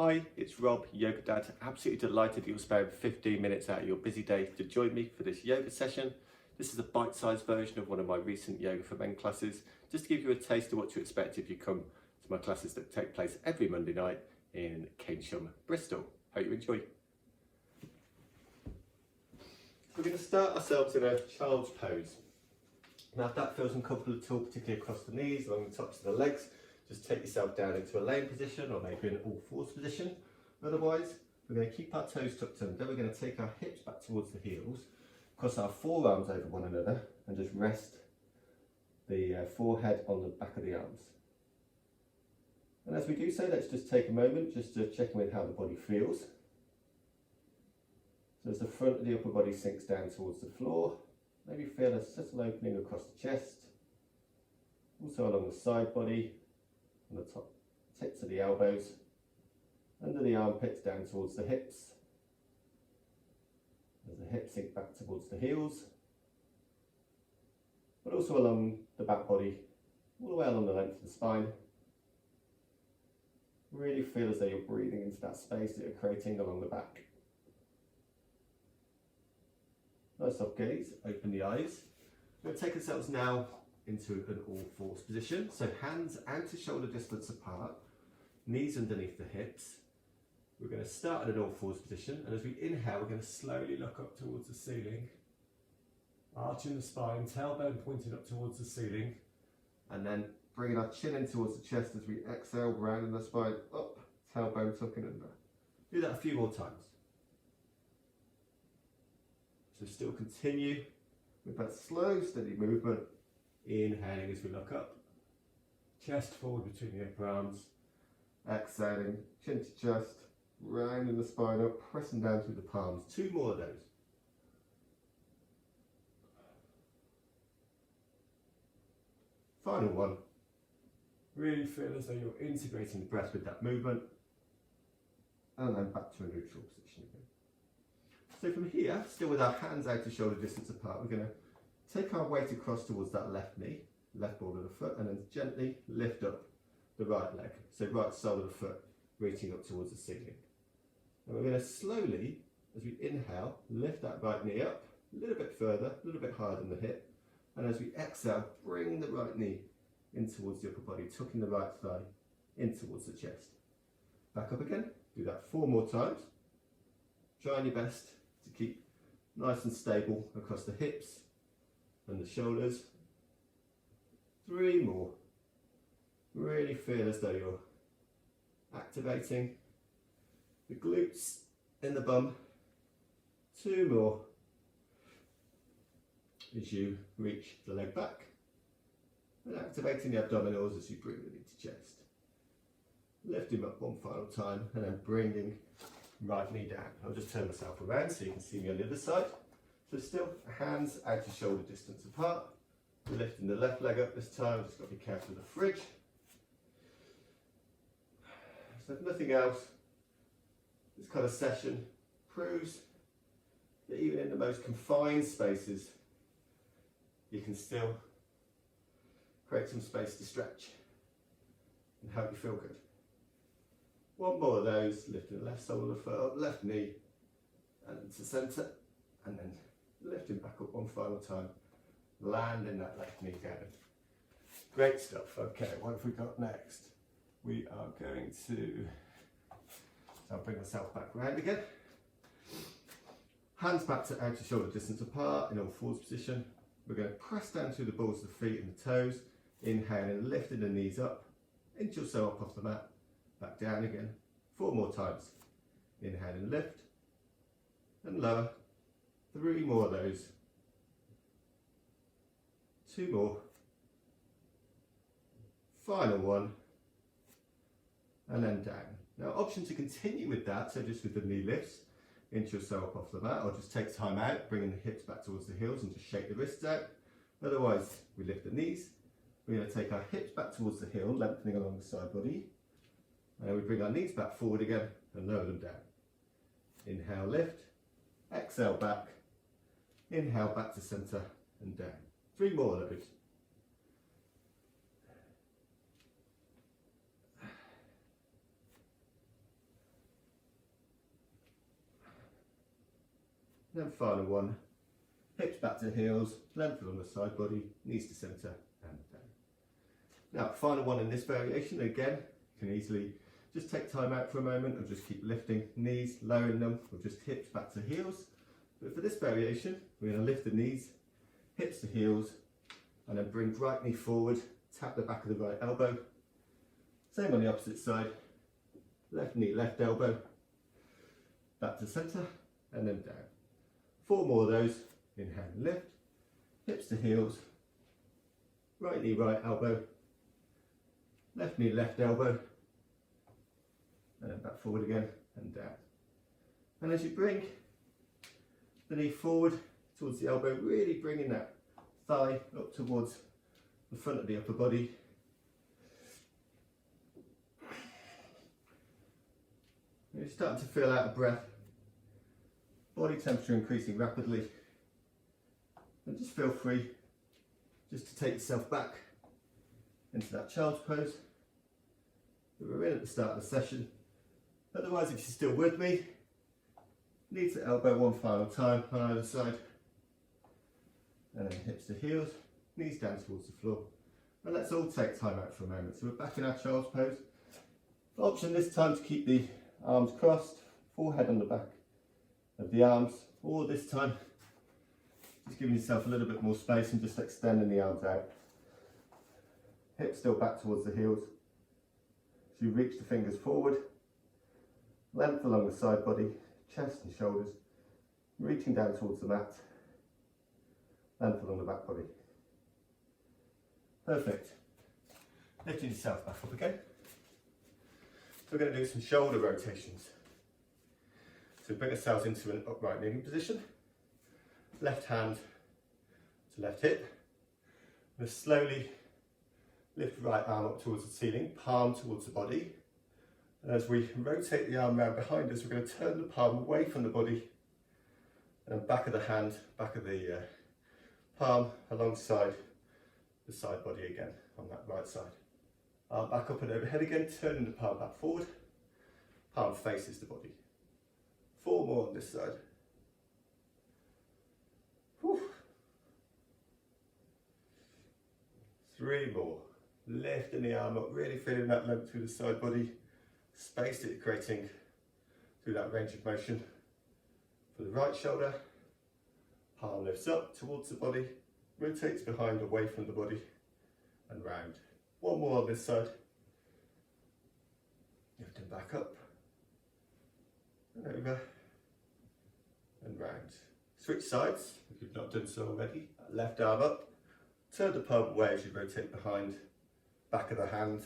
Hi, it's Rob, Yoga Dad. Absolutely delighted you'll spare 15 minutes out of your busy day to join me for this yoga session. This is a bite-sized version of one of my recent Yoga for Men classes, just to give you a taste of what to expect if you come to my classes that take place every Monday night in Keynsham, Bristol. Hope you enjoy. We're going to start ourselves in a child's pose. Now if that feels uncomfortable at all, particularly across the knees, along the tops of the legs, just take yourself down into a laying position or maybe an all fours position. Otherwise, we're going to keep our toes tucked under. We're going to take our hips back towards the heels, cross our forearms over one another and just rest the forehead on the back of the arms. And as we do so, let's just take a moment just to check in with how the body feels. So as the front of the upper body sinks down towards the floor, maybe feel a subtle opening across the chest, also along the side body, on the top tips of the elbows, under the armpits down towards the hips, as the hips sink back towards the heels, but also along the back body, all the way along the length of the spine. Really feel as though you're breathing into that space that you're creating along the back. Nice soft gaze, open the eyes. We're going to take ourselves now into an all fours position. So hands out to shoulder distance apart, knees underneath the hips. We're going to start in an all fours position, and as we inhale, we're going to slowly look up towards the ceiling, arching the spine, tailbone pointing up towards the ceiling, and then bringing our chin in towards the chest as we exhale, rounding the spine up, tailbone tucking under. Do that a few more times. So still continue with that slow, steady movement, inhaling as we look up, chest forward between the upper arms, exhaling, chin to chest, rounding the spine up, pressing down through the palms. Two more of those. Final one. Really feel as though you're integrating the breath with that movement, and then back to a neutral position again. So from here, still with our hands out to shoulder distance apart, we're going to take our weight across towards that left knee, left ball of the foot, and then gently lift up the right leg. So right side of the foot reaching up towards the ceiling. And we're going to slowly, as we inhale, lift that right knee up a little bit further, a little bit higher than the hip. And as we exhale, bring the right knee in towards the upper body, tucking the right thigh in towards the chest. Back up again, do that 4 more times. Trying your best to keep nice and stable across the hips and the shoulders. 3 more. Really feel as though you're activating the glutes in the bum. 2 more as you reach the leg back and activating the abdominals as you bring them into chest. Lift him up one final time and then bringing right knee down. I'll just turn myself around so you can see me on the other side. So still, hands out to shoulder distance apart. We're lifting the left leg up this time. I've just got to be careful of the fridge. So if nothing else, this kind of session proves that even in the most confined spaces, you can still create some space to stretch and help you feel good. 1 more of those, lifting the left sole of the foot up, left knee, and into centre, and then lifting back up one final time, landing that left knee down. Great stuff. Okay, what have we got next? We are going to, so I'll bring myself back round again. Hands back to outer shoulder distance apart in all fours position. We're going to press down through the balls of the feet and the toes, inhaling, lifting the knees up, inch or so up off the mat. Back down again, 4 more times. Inhale and lift, and lower. 3 more of those. 2 more. Final one, and then down. Now, option to continue with that, so just with the knee lifts, inch or so up off the mat, or just take time out, bringing the hips back towards the heels and just shake the wrists out. Otherwise, we lift the knees. We're going to take our hips back towards the heel, lengthening along the side body. And we bring our knees back forward again and lower them down. Inhale, lift. Exhale, back. Inhale, back to centre and down. 3 more of those. And then final one, hips back to heels, length along the side body, knees to centre and down. Now final one in this variation, again, you can easily just take time out for a moment and just keep lifting knees, lowering them, or just hips back to heels. But for this variation, we're going to lift the knees, hips to heels, and then bring right knee forward, tap the back of the right elbow. Same on the opposite side, left knee, left elbow, back to centre, and then down. 4 more of those, inhale and lift, hips to heels, right knee, right elbow, left knee, left elbow, and then back forward again and down. And as you bring the knee forward towards the elbow, really bringing that thigh up towards the front of the upper body. You're starting to feel out of breath, body temperature increasing rapidly, and just feel free just to take yourself back into that child's pose that we were in at the start of the session. Otherwise, if you're still with me, knee to elbow one final time on either side, and then hips to heels, knees down towards the floor. And let's all take time out for a moment. So we're back in our child's pose. Option this time to keep the arms crossed, forehead on the back of the arms, or this time just giving yourself a little bit more space and just extending the arms out. Hips still back towards the heels. So you reach the fingers forward, length along the side body, chest and shoulders, reaching down towards the mat, length along the back body. Perfect. Lifting yourself back up again. So we're going to do some shoulder rotations. So bring ourselves into an upright kneeling position. Left hand to left hip. We'll slowly lift right arm up towards the ceiling, palm towards the body. And as we rotate the arm around behind us, we're going to turn the palm away from the body, and back of the hand, back of the palm alongside the side body again on that right side. Arm back up and overhead again, turning the palm back forward. Palm faces the body. 4 more on this side. Whew. 3 more. Lifting the arm up, really feeling that length through the side body. Space that you're creating through that range of motion. For the right shoulder, palm lifts up towards the body, rotates behind away from the body and round. 1 more on this side. Lifting back up and over and round. Switch sides if you've not done so already. Left arm up, turn the palm away as you rotate behind, back of the hand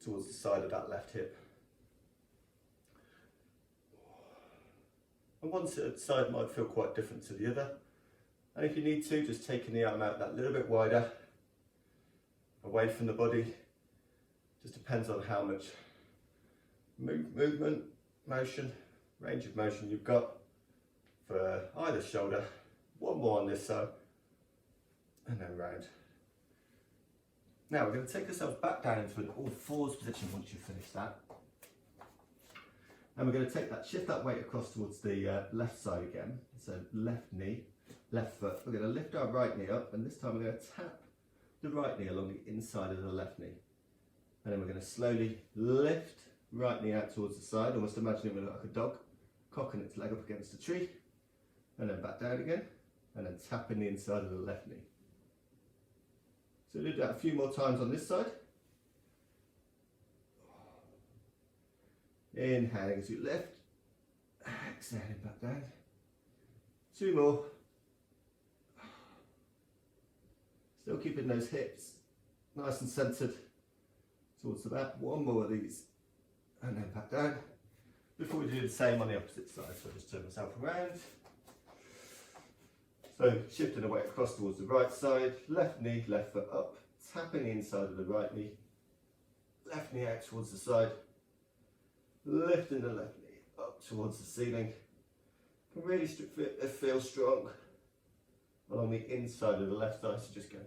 towards the side of that left hip. And one side might feel quite different to the other. And if you need to, just taking the arm out that little bit wider, away from the body. Just depends on how much movement, motion, range of motion you've got for either shoulder. 1 more on this side, and then round. Now we're going to take ourselves back down into an all fours position once you've finished that. And we're going to take that, shift that weight across towards the left side again. So left knee, left foot. We're going to lift our right knee up, and this time we're going to tap the right knee along the inside of the left knee. And then we're going to slowly lift right knee out towards the side, almost imagine it like a dog, cocking its leg up against a tree, and then back down again, and then tapping the inside of the left knee. So we'll do that a few more times on this side. Inhaling as you lift, exhaling back down. 2 more. Still keeping those hips nice and centered towards the back. 1 more of these, and then back down. Before we do the same on the opposite side, so I'll just turn myself around. So shifting away across towards the right side, left knee, left foot up, tapping the inside of the right knee, left knee out towards the side, lifting the left knee up towards the ceiling. Can really feel strong along the inside of the left thigh, so just go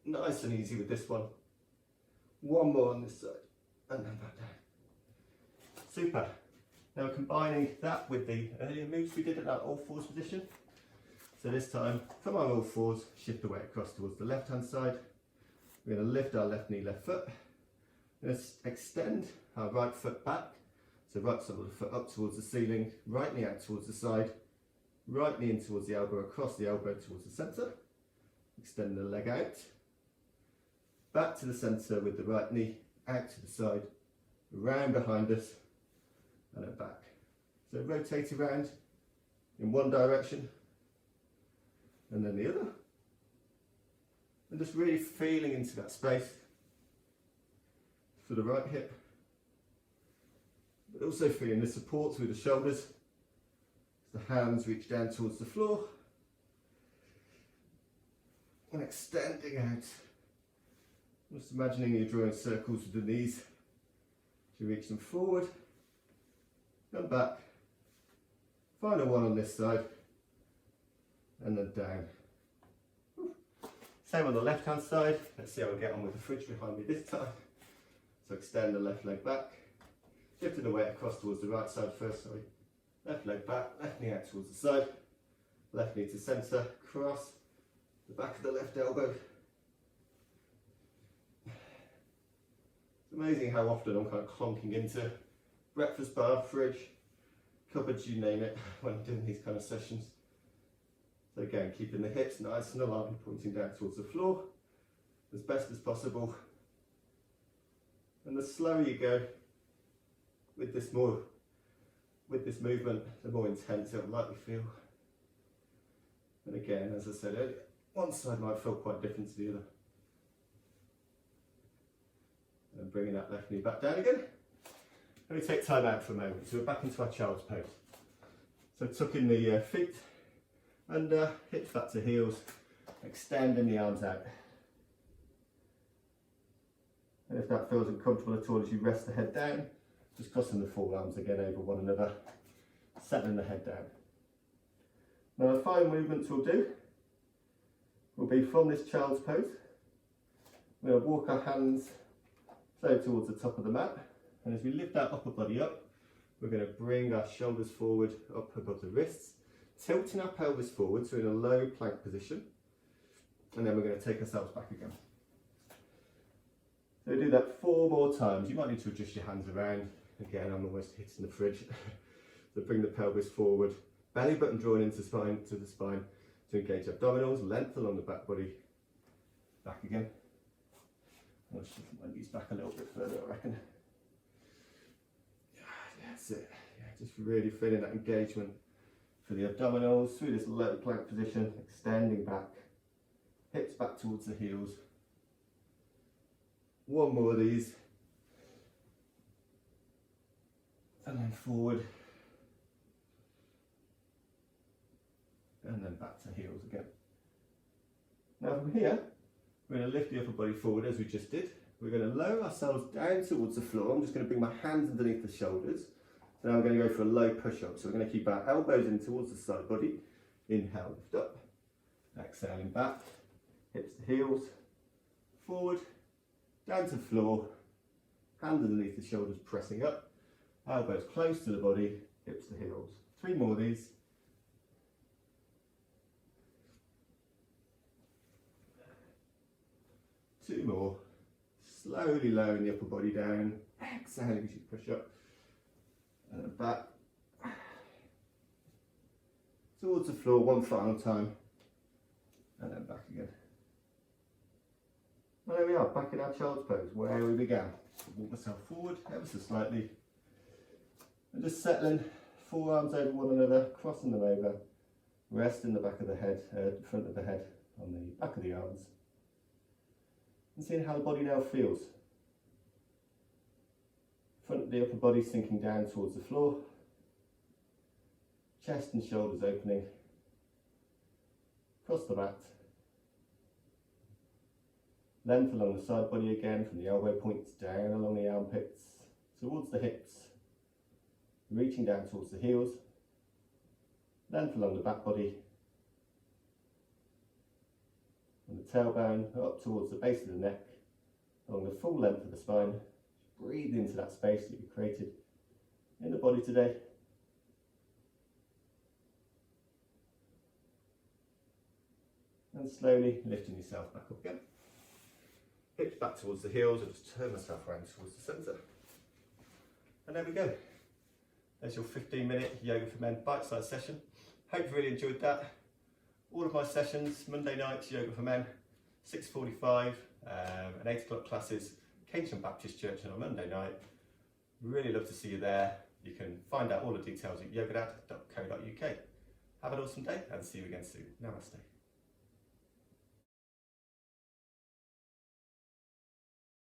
nice and easy with this one. 1 more on this side, and then back down. Super. Now we're combining that with the earlier moves we did in that all fours position. So this time, come on all fours, shift the weight across towards the left hand side. We're going to lift our left knee, left foot. We're going to extend our right foot back. So right side of the foot up towards the ceiling, right knee out towards the side, right knee in towards the elbow, across the elbow towards the centre. Extend the leg out. Back to the centre with the right knee, out to the side, round behind us, and then back. So rotate around in one direction, and then the other. And just really feeling into that space for the right hip, but also feeling the support through the shoulders. The hands reach down towards the floor, and extending out. Just imagining you're drawing circles with the knees to reach them forward and back. Final one on this side, and then down. Same on the left hand side. Let's see how we get on with the fridge behind me this time. So extend the left leg back, shifting the weight across towards the right side first, sorry. Left leg back, left knee out towards the side, left knee to centre, cross, the back of the left elbow. It's amazing how often I'm kind of clonking into breakfast bar, fridge, cupboards, you name it, when I'm doing these kind of sessions. So again, keeping the hips nice and aligned, pointing down towards the floor as best as possible. And the slower you go with this movement, the more intense it will likely feel. And again, as I said earlier, one side might feel quite different to the other. And bringing that left knee back down again. Let me take time out for a moment. So we're back into our child's pose. So tuck in the feet and hips back to heels, extending the arms out. And if that feels uncomfortable at all as you rest the head down, just crossing the forearms again over one another, settling the head down. Now the final movements we'll do will be from this child's pose. We're going to walk our hands so towards the top of the mat, and as we lift that upper body up, we're going to bring our shoulders forward up above the wrists, tilting our pelvis forward, so in a low plank position, and then we're going to take ourselves back again. So do that 4 more times. You might need to adjust your hands around. Again, I'm almost hitting the fridge. So bring the pelvis forward, belly button drawn into the spine to engage abdominals, length along the back body. Back again. I'll shift my knees back a little bit further, I reckon. Yeah, that's it. Yeah, just really feeling that engagement for the abdominals through this low plank position, extending back, hips back towards the heels. 1 more of these, and then forward, and then back to heels again. Now from here, we're going to lift the upper body forward as we just did. We're going to lower ourselves down towards the floor. I'm just going to bring my hands underneath the shoulders. So now I'm going to go for a low push-up. So we're going to keep our elbows in towards the side body. Inhale, lift up. Exhaling back, hips to heels, forward, down to the floor, hands underneath the shoulders pressing up, elbows close to the body, hips to heels. 3 more of these. Two more. Slowly lowering the upper body down, exhaling as you push up, and then back towards the floor 1 final time, and then back again. Well, there we are, back in our child's pose, where we began. Walk myself forward ever so slightly, and just settling, forearms over one another, crossing them over, resting the back of the head, front of the head on the back of the arms, and seeing how the body now feels. Front of the upper body sinking down towards the floor, chest and shoulders opening, across the mat. Length along the side body again, from the elbow points down along the armpits, towards the hips, reaching down towards the heels. Length along the back body, and the tailbone up towards the base of the neck, along the full length of the spine. Breathe into that space that you created in the body today. And slowly lifting yourself back up again. Hips back towards the heels, I'll just turn myself around towards the centre. And there we go. There's your 15-minute Yoga for Men bite-sized session. Hope you really enjoyed that. All of my sessions, Monday nights, Yoga for Men, 6:45 and 8 o'clock classes, Keynsham Baptist Church on a Monday night. Really love to see you there. You can find out all the details at yogadad.co.uk. Have an awesome day and see you again soon. Namaste.